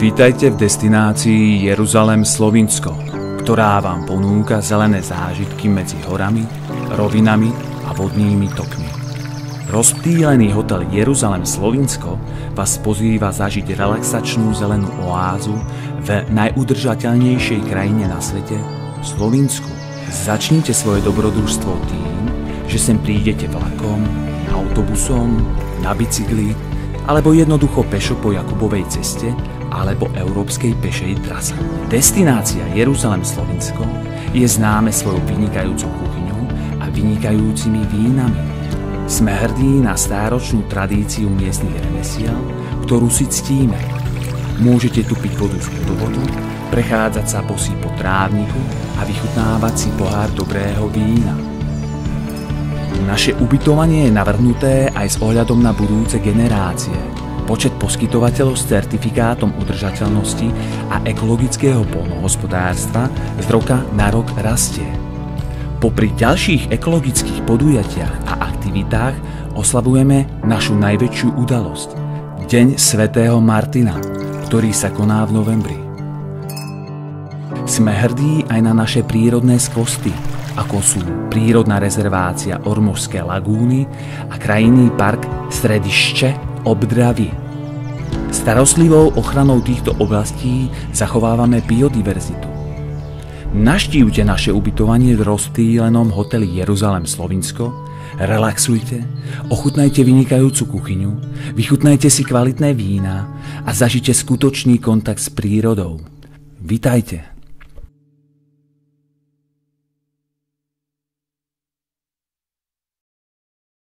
Vítajte v destinácii Jeruzalem Slovinsko, ktorá vám ponúka zelené zážitky medzi horami, rovinami a vodnými tokmi. Rozptýlený hotel Jeruzalem Slovinsko vás pozýva zažiť relaxačnú zelenú oázu v najudržateľnejšej krajine na svete, Slovinsku. Začnite svoje dobrodružstvo tým, že sem prídete vlakom, autobusom, na bicykli alebo jednoducho pešo po Jakubovej ceste alebo európskej pešej trase. Destinácia Jeruzalem Slovinsko je známe svojou vynikajúcou kuchyňou a vynikajúcimi vínami. Sme hrdí na stáročnú tradíciu miestnych remesiel, ktorú si ctíme. Môžete tu piť vodu z vodovodu, prechádzať sa bosí po trávniku a vychutnávať si pohár dobrého vína. Naše ubytovanie je navrhnuté aj s ohľadom na budúce generácie. Počet poskytovateľov s certifikátom udržateľnosti a ekologického poľnohospodárstva z roka na rok rastie. Popri ďalších ekologických podujatiach a aktivitách oslavujeme našu najväčšiu udalosť – Deň svätého Martina, ktorý sa koná v novembri. Sme hrdí aj na naše prírodné skvosty, ako sú prírodná rezervácia Ormožské lagúny a krajinný park Središće Obdravy. Starostlivou ochranou týchto oblastí zachovávame biodiverzitu. Navštívte naše ubytovanie v rozptýlenom hoteli Jeruzalem Slovinsko, relaxujte, ochutnajte vynikajúcu kuchyňu, vychutnajte si kvalitné vína a zažite skutočný kontakt s prírodou. Vitajte!